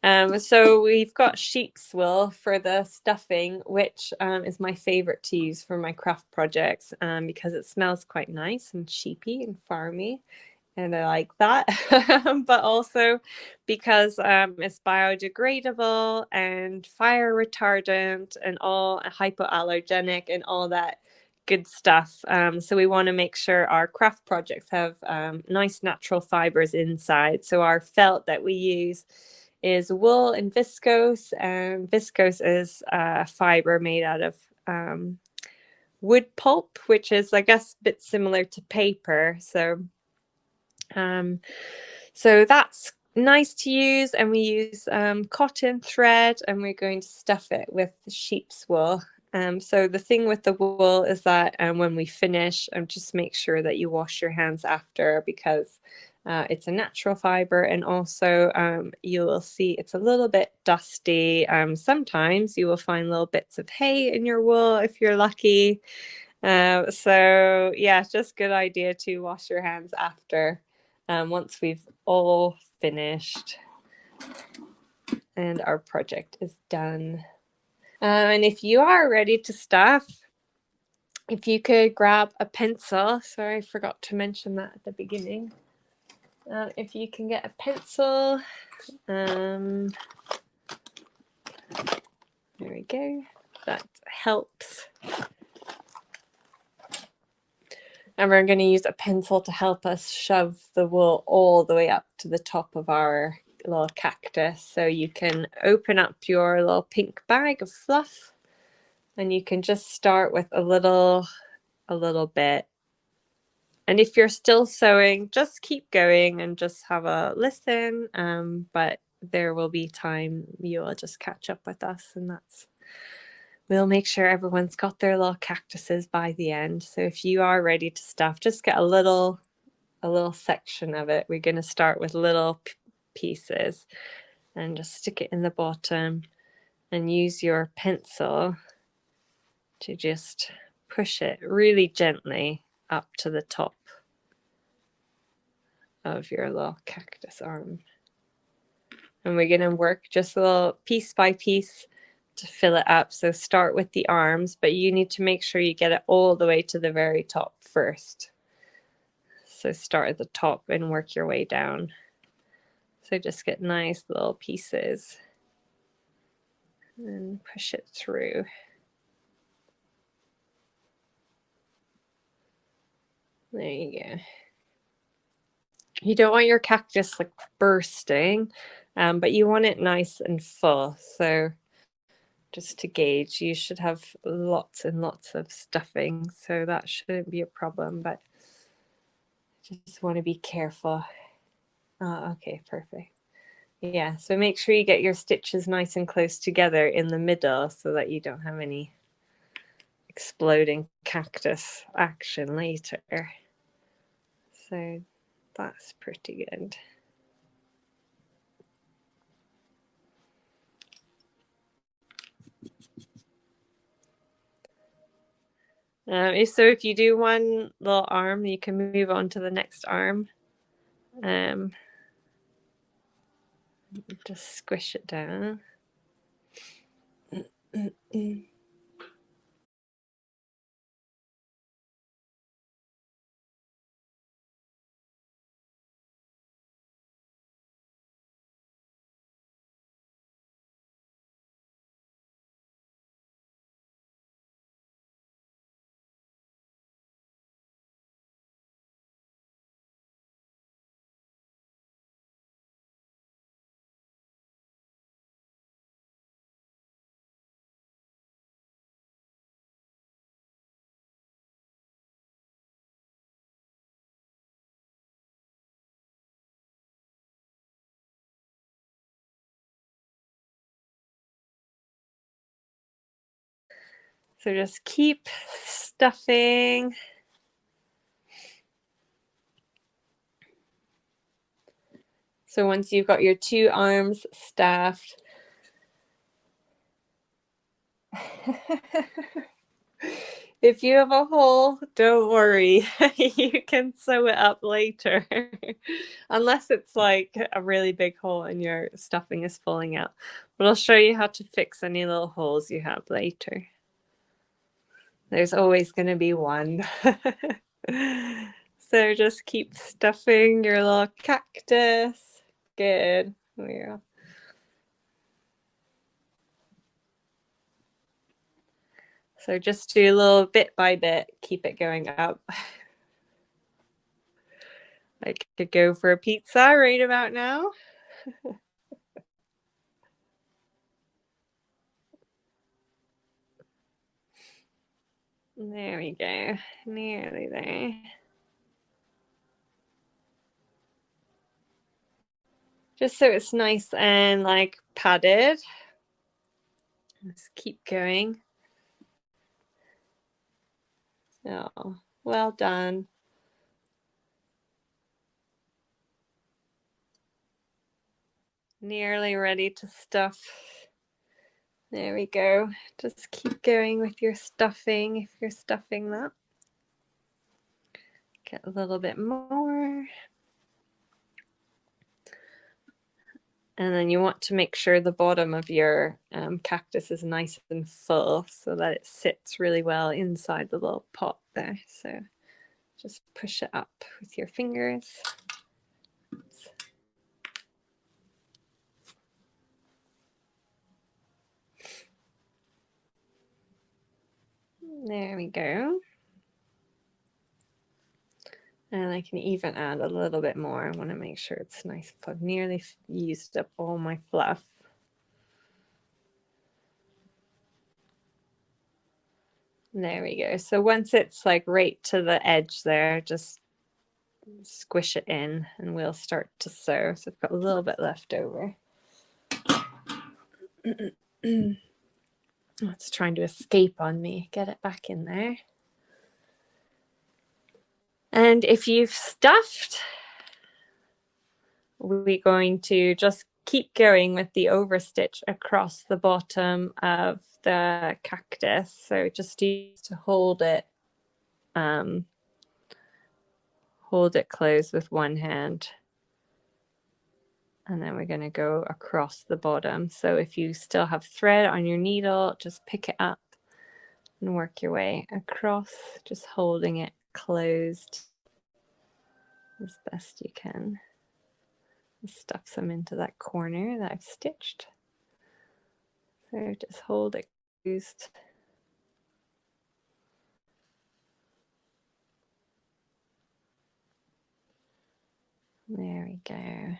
So we've got sheep's wool for the stuffing, which is my favorite to use for my craft projects because it smells quite nice and sheepy and farmy. And I like that. But also because it's biodegradable and fire retardant and all hypoallergenic and all that good stuff. So we want to make sure our craft projects have nice natural fibers inside. So our felt that we use is wool and viscose, and viscose is a fiber made out of wood pulp, which is, I guess, a bit similar to paper. Um, so that's nice to use, and we use cotton thread, and we're going to stuff it with sheep's wool. So the thing with the wool is that when we finish, just make sure that you wash your hands after, because it's a natural fiber, and also you will see it's a little bit dusty. Sometimes you will find little bits of hay in your wool if you're lucky. So yeah, just good idea to wash your hands after once we've all finished and our project is done. And if you are ready to stuff, if you could grab a pencil, sorry, I forgot to mention that at the beginning. If you can get a pencil, there we go, that helps. And we're going to use a pencil to help us shove the wool all the way up to the top of our little cactus. So you can open up your little pink bag of fluff, and you can just start with a little bit. And if you're still sewing, just keep going and just have a listen. But there will be time you'll just catch up with us, and we'll make sure everyone's got their little cactuses by the end. So if you are ready to stuff, just get a little section of it. We're going to start with little pieces and just stick it in the bottom, and use your pencil to just push it really gently up to the top of your little cactus arm. And we're going to work just a little piece by piece to fill it up. So start with the arms, but you need to make sure you get it all the way to the very top first. So start at the top and work your way down. So just get nice little pieces and push it through. There you go. You don't want your cactus like bursting, but you want it nice and full. So just to gauge, you should have lots and lots of stuffing, so that shouldn't be a problem, but just want to be careful. Oh, okay, perfect. Yeah, so make sure you get your stitches nice and close together in the middle so that you don't have any exploding cactus action later. So that's pretty good. So if you do one little arm, you can move on to the next arm. Just squish it down. So just keep stuffing. So once you've got your two arms stuffed, If you have a hole, don't worry. You can sew it up later. Unless it's like a really big hole and your stuffing is falling out. But I'll show you how to fix any little holes you have later. There's always going to be one. So just keep stuffing your little cactus. Good. Yeah. So just do a little bit by bit, keep it going up. I could go for a pizza right about now. There we go. Nearly there. Just so it's nice and like padded. Let's keep going. Oh, well done. Nearly ready to stuff. There we go. Just keep going with your stuffing if you're stuffing that. Get a little bit more. And then you want to make sure the bottom of your cactus is nice and full so that it sits really well inside the little pot there. So just push it up with your fingers. Oops. There we go. And I can even add a little bit more. I want to make sure it's nice. I've nearly used up all my fluff. There we go. So once it's like right to the edge there, just squish it in and we'll start to sew. So I've got a little bit left over. It's trying to escape on me. Get it back in there. And if you've stuffed, we're going to just keep going with the overstitch across the bottom of the cactus. So just use to hold it closed with one hand. And then we're going to go across the bottom. So if you still have thread on your needle, just pick it up and work your way across, just holding it closed as best you can. Stuff some into that corner that I've stitched. So just hold it closed. There we go.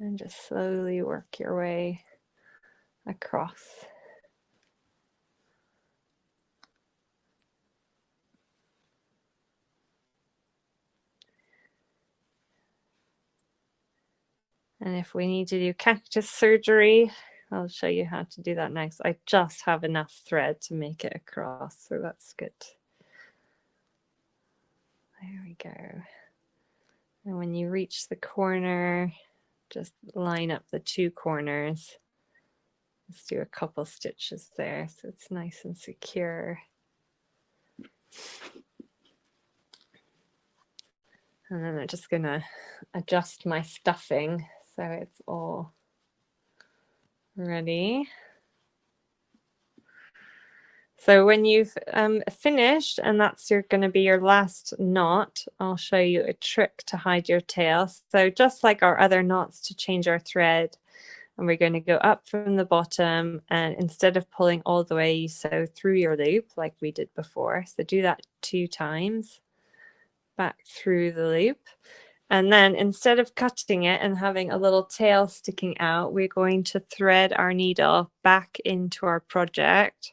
And just slowly work your way across. And if we need to do cactus surgery, I'll show you how to do that next. I just have enough thread to make it across, so that's good. There we go. And when you reach the corner, just line up the two corners. Let's do a couple stitches there so it's nice and secure. And then I'm just gonna adjust my stuffing so it's all ready. So when you've finished, and that's going to be your last knot, I'll show you a trick to hide your tail. So just like our other knots, to change our thread, and we're going to go up from the bottom, and instead of pulling all the way, you sew through your loop like we did before. So do that 2 times, back through the loop. And then instead of cutting it and having a little tail sticking out, we're going to thread our needle back into our project.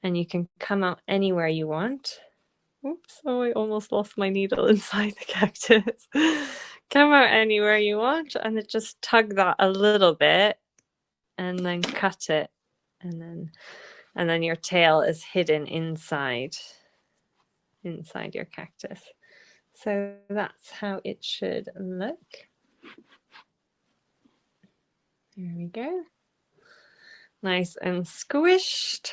And you can come out anywhere you want. Oops, oh, I almost lost my needle inside the cactus. Come out anywhere you want and just tug that a little bit and then cut it. And then your tail is hidden inside your cactus. So that's how it should look. There we go. Nice and squished.